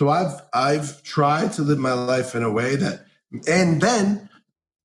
So I've tried to live my life in a way that, and then,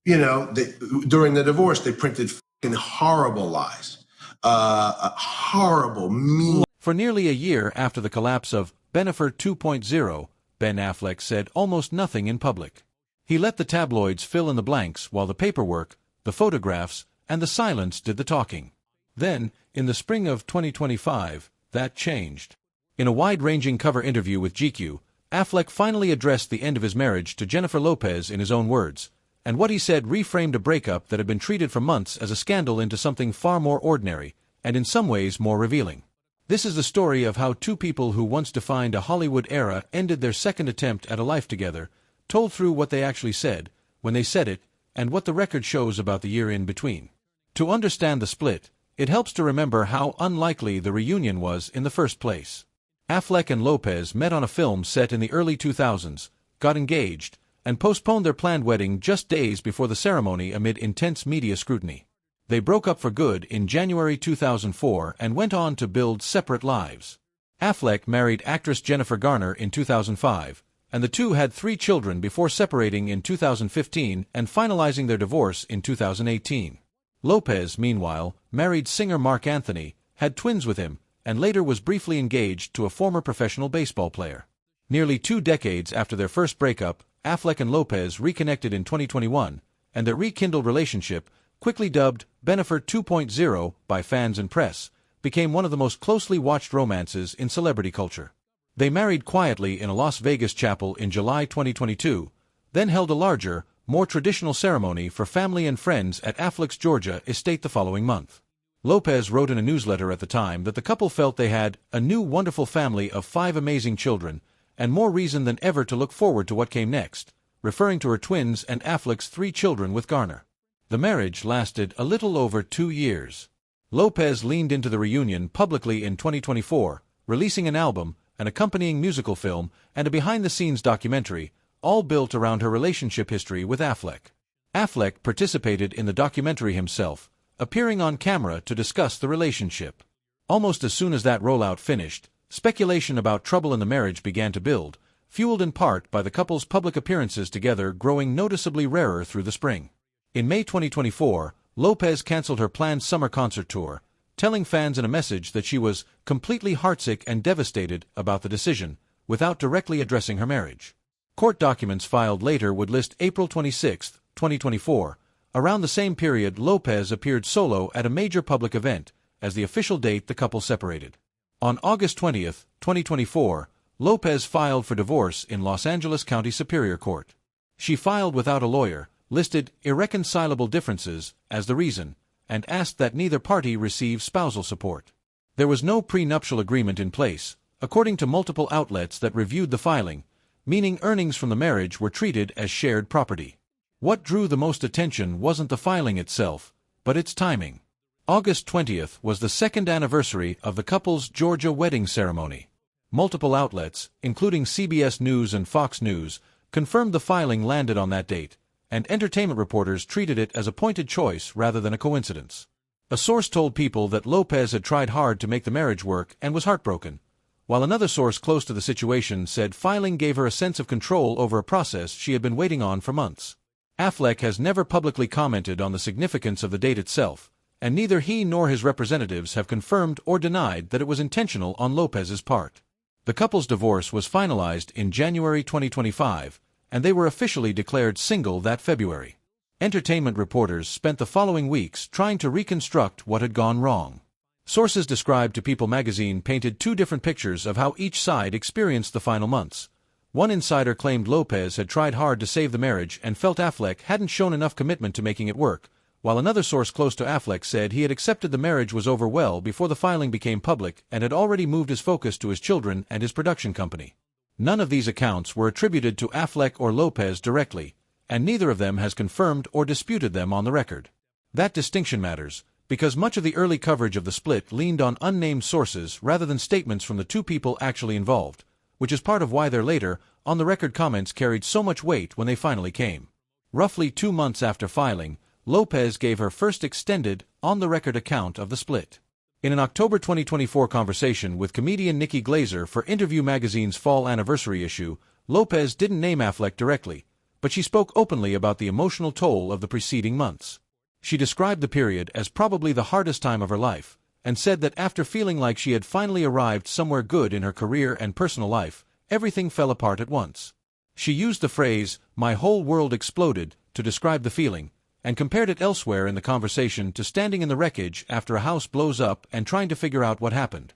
during the divorce, they printed fucking horrible lies, horrible, mean. For nearly a year after the collapse of Bennifer 2.0, Ben Affleck said almost nothing in public. He let the tabloids fill in the blanks while the paperwork, the photographs, and the silence did the talking. Then, in the spring of 2025, that changed. In a wide-ranging cover interview with GQ, Affleck finally addressed the end of his marriage to Jennifer Lopez in his own words, and what he said reframed a breakup that had been treated for months as a scandal into something far more ordinary, and in some ways more revealing. This is the story of how two people who once defined a Hollywood era ended their second attempt at a life together, told through what they actually said, when they said it, and what the record shows about the year in between. To understand the split, it helps to remember how unlikely the reunion was in the first place. Affleck and Lopez met on a film set in the early 2000s, got engaged, and postponed their planned wedding just days before the ceremony amid intense media scrutiny. They broke up for good in January 2004 and went on to build separate lives. Affleck married actress Jennifer Garner in 2005, and the two had 3 children before separating in 2015 and finalizing their divorce in 2018. Lopez, meanwhile, married singer Marc Anthony, had twins with him, and later was briefly engaged to a former professional baseball player. Nearly 2 decades after their first breakup, Affleck and Lopez reconnected in 2021, and their rekindled relationship, quickly dubbed Bennifer 2.0 by fans and press, became one of the most closely watched romances in celebrity culture. They married quietly in a Las Vegas chapel in July 2022, then held a larger, more traditional ceremony for family and friends at Affleck's Georgia estate the following month. Lopez wrote in a newsletter at the time that the couple felt they had a new wonderful family of 5 amazing children, and more reason than ever to look forward to what came next, referring to her twins and Affleck's 3 children with Garner. The marriage lasted a little over 2 years. Lopez leaned into the reunion publicly in 2024, releasing an album, an accompanying musical film, and a behind-the-scenes documentary, all built around her relationship history with Affleck. Affleck participated in the documentary himself, appearing on camera to discuss the relationship. Almost as soon as that rollout finished, speculation about trouble in the marriage began to build, fueled in part by the couple's public appearances together growing noticeably rarer through the spring. In May 2024, Lopez canceled her planned summer concert tour, telling fans in a message that she was completely heartsick and devastated about the decision, without directly addressing her marriage. Court documents filed later would list April 26, 2024, around the same period Lopez appeared solo at a major public event, as the official date the couple separated. On August 20, 2024, Lopez filed for divorce in Los Angeles County Superior Court. She filed without a lawyer, listed irreconcilable differences as the reason, and asked that neither party receive spousal support. There was no prenuptial agreement in place, according to multiple outlets that reviewed the filing, meaning earnings from the marriage were treated as shared property. What drew the most attention wasn't the filing itself, but its timing. August 20th was the 2nd anniversary of the couple's Georgia wedding ceremony. Multiple outlets, including CBS News and Fox News, confirmed the filing landed on that date, and entertainment reporters treated it as a pointed choice rather than a coincidence. A source told People that Lopez had tried hard to make the marriage work and was heartbroken, while another source close to the situation said filing gave her a sense of control over a process she had been waiting on for months. Affleck has never publicly commented on the significance of the date itself, and neither he nor his representatives have confirmed or denied that it was intentional on Lopez's part. The couple's divorce was finalized in January 2025, and they were officially declared single that February. Entertainment reporters spent the following weeks trying to reconstruct what had gone wrong. Sources described to People magazine painted 2 different pictures of how each side experienced the final months. One insider claimed Lopez had tried hard to save the marriage and felt Affleck hadn't shown enough commitment to making it work, while another source close to Affleck said he had accepted the marriage was over well before the filing became public and had already moved his focus to his children and his production company. None of these accounts were attributed to Affleck or Lopez directly, and neither of them has confirmed or disputed them on the record. That distinction matters, because much of the early coverage of the split leaned on unnamed sources rather than statements from the 2 people actually involved, which is part of why their later, on-the-record comments carried so much weight when they finally came. Roughly 2 months after filing, Lopez gave her first extended, on-the-record account of the split. In an October 2024 conversation with comedian Nikki Glazer for Interview magazine's fall anniversary issue, Lopez didn't name Affleck directly, but she spoke openly about the emotional toll of the preceding months. She described the period as probably the hardest time of her life, and said that after feeling like she had finally arrived somewhere good in her career and personal life, everything fell apart at once. She used the phrase, "my whole world exploded," to describe the feeling, and compared it elsewhere in the conversation to standing in the wreckage after a house blows up and trying to figure out what happened.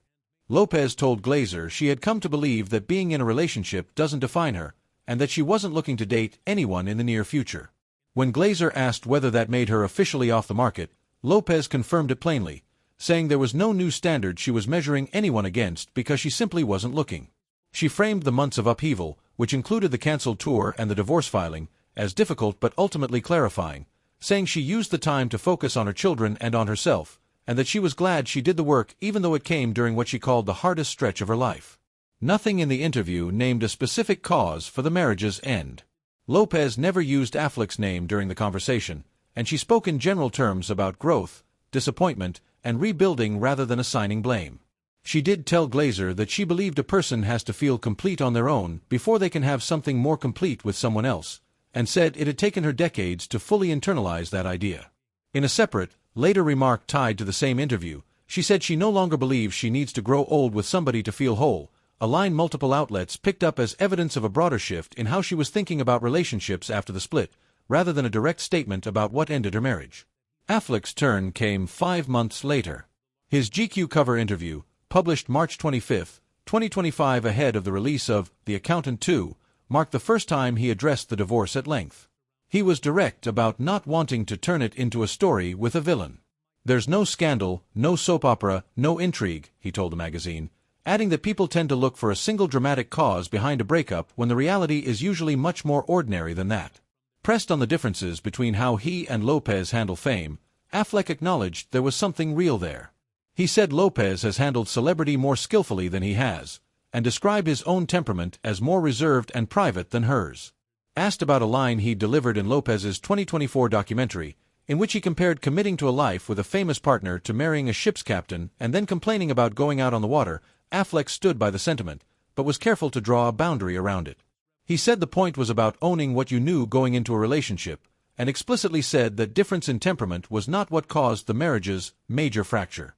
Lopez told Glazer she had come to believe that being in a relationship doesn't define her, and that she wasn't looking to date anyone in the near future. When Glazer asked whether that made her officially off the market, Lopez confirmed it plainly, saying there was no new standard she was measuring anyone against because she simply wasn't looking. She framed the months of upheaval, which included the canceled tour and the divorce filing, as difficult but ultimately clarifying, saying she used the time to focus on her children and on herself, and that she was glad she did the work even though it came during what she called the hardest stretch of her life. Nothing in the interview named a specific cause for the marriage's end. Lopez never used Affleck's name during the conversation, and she spoke in general terms about growth, disappointment, and rebuilding rather than assigning blame. She did tell Glazer that she believed a person has to feel complete on their own before they can have something more complete with someone else, and said it had taken her decades to fully internalize that idea. In a separate, later remark tied to the same interview, she said she no longer believes she needs to grow old with somebody to feel whole, a line multiple outlets picked up as evidence of a broader shift in how she was thinking about relationships after the split, rather than a direct statement about what ended her marriage. Affleck's turn came 5 months later. His GQ cover interview, published March 25, 2025 ahead of the release of The Accountant 2, marked the first time he addressed the divorce at length. He was direct about not wanting to turn it into a story with a villain. "There's no scandal, no soap opera, no intrigue," he told the magazine, adding that people tend to look for a single dramatic cause behind a breakup when the reality is usually much more ordinary than that. Pressed on the differences between how he and Lopez handle fame, Affleck acknowledged there was something real there. He said Lopez has handled celebrity more skillfully than he has, and described his own temperament as more reserved and private than hers. Asked about a line he delivered in Lopez's 2024 documentary, in which he compared committing to a life with a famous partner to marrying a ship's captain and then complaining about going out on the water, Affleck stood by the sentiment, but was careful to draw a boundary around it. He said the point was about owning what you knew going into a relationship, and explicitly said that difference in temperament was not what caused the marriage's major fracture.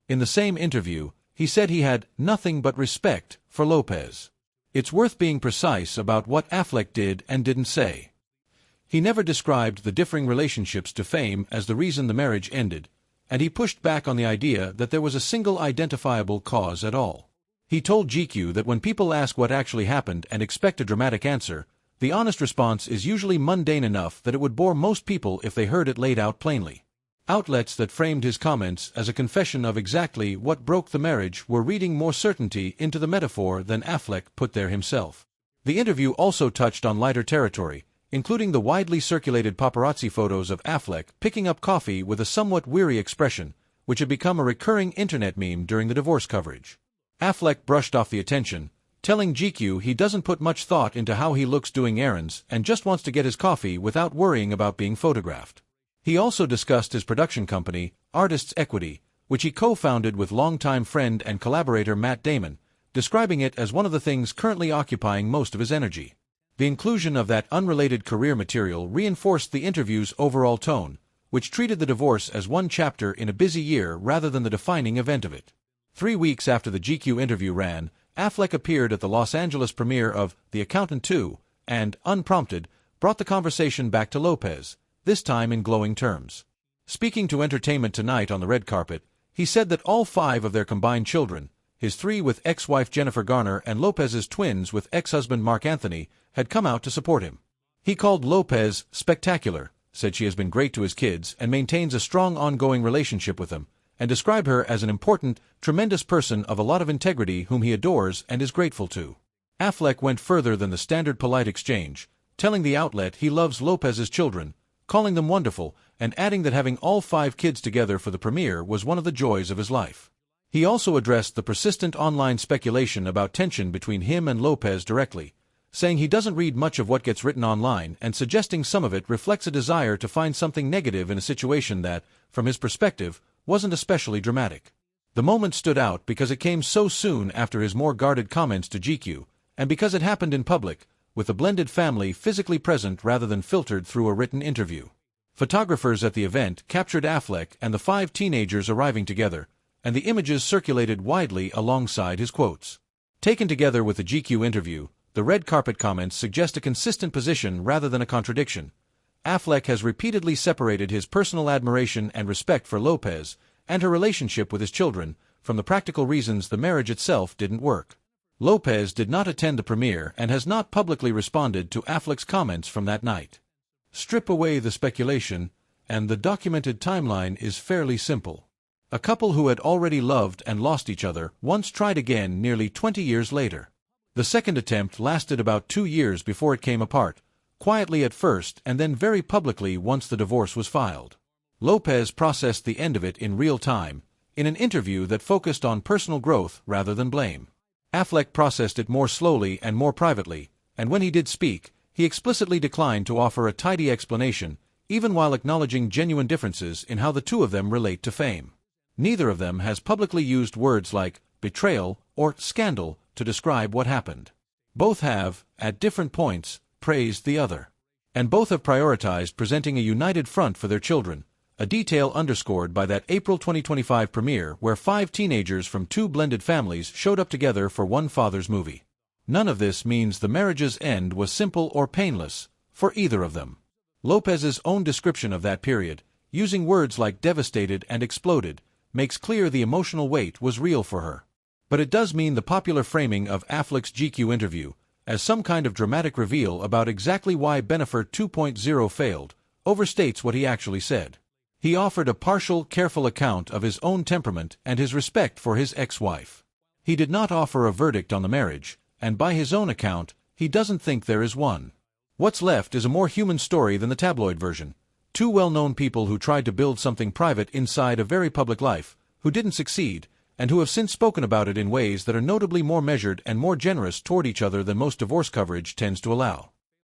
In the same interview, he said he had nothing but respect for Lopez. It's worth being precise about what Affleck did and didn't say. He never described the differing relationships to fame as the reason the marriage ended, and he pushed back on the idea that there was a single identifiable cause at all. He told GQ that when people ask what actually happened and expect a dramatic answer, the honest response is usually mundane enough that it would bore most people if they heard it laid out plainly. Outlets that framed his comments as a confession of exactly what broke the marriage were reading more certainty into the metaphor than Affleck put there himself. The interview also touched on lighter territory, including the widely circulated paparazzi photos of Affleck picking up coffee with a somewhat weary expression, which had become a recurring internet meme during the divorce coverage. Affleck brushed off the attention, telling GQ he doesn't put much thought into how he looks doing errands and just wants to get his coffee without worrying about being photographed. He also discussed his production company, Artists Equity, which he co-founded with longtime friend and collaborator Matt Damon, describing it as one of the things currently occupying most of his energy. The inclusion of that unrelated career material reinforced the interview's overall tone, which treated the divorce as one chapter in a busy year rather than the defining event of it. 3 weeks after the GQ interview ran, Affleck appeared at the Los Angeles premiere of The Accountant 2 and, unprompted, brought the conversation back to Lopez, this time in glowing terms. Speaking to Entertainment Tonight on the red carpet, he said that all 5 of their combined children, his 3 with ex-wife Jennifer Garner and Lopez's twins with ex-husband Mark Anthony, had come out to support him. He called Lopez spectacular, said she has been great to his kids and maintains a strong ongoing relationship with them, and described her as an important, tremendous person of a lot of integrity whom he adores and is grateful to. Affleck went further than the standard polite exchange, telling the outlet he loves Lopez's children, calling them wonderful, and adding that having all 5 kids together for the premiere was one of the joys of his life. He also addressed the persistent online speculation about tension between him and Lopez directly, saying he doesn't read much of what gets written online and suggesting some of it reflects a desire to find something negative in a situation that, from his perspective, wasn't especially dramatic. The moment stood out because it came so soon after his more guarded comments to GQ, and because it happened in public, with the blended family physically present rather than filtered through a written interview. Photographers at the event captured Affleck and the 5 teenagers arriving together, and the images circulated widely alongside his quotes. Taken together with the GQ interview, the red carpet comments suggest a consistent position rather than a contradiction. Affleck has repeatedly separated his personal admiration and respect for Lopez and her relationship with his children from the practical reasons the marriage itself didn't work. Lopez did not attend the premiere and has not publicly responded to Affleck's comments from that night. Strip away the speculation, and the documented timeline is fairly simple. A couple who had already loved and lost each other once tried again nearly 20 years later. The second attempt lasted about 2 years before it came apart, quietly at first and then very publicly once the divorce was filed. Lopez processed the end of it in real time, in an interview that focused on personal growth rather than blame. Affleck processed it more slowly and more privately, and when he did speak, he explicitly declined to offer a tidy explanation, even while acknowledging genuine differences in how the two of them relate to fame. Neither of them has publicly used words like betrayal or scandal to describe what happened. Both have, at different points, praised the other. And both have prioritized presenting a united front for their children, a detail underscored by that April 2025 premiere where 5 teenagers from 2 blended families showed up together for one father's movie. None of this means the marriage's end was simple or painless, for either of them. Lopez's own description of that period, using words like devastated and exploded, makes clear the emotional weight was real for her. But it does mean the popular framing of Affleck's GQ interview, as some kind of dramatic reveal about exactly why Bennifer 2.0 failed, overstates what he actually said. He offered a partial, careful account of his own temperament and his respect for his ex-wife. He did not offer a verdict on the marriage, and by his own account, he doesn't think there is one. What's left is a more human story than the tabloid version. 2 well-known people who tried to build something private inside a very public life, who didn't succeed, and who have since spoken about it in ways that are notably more measured and more generous toward each other than most divorce coverage tends to allow.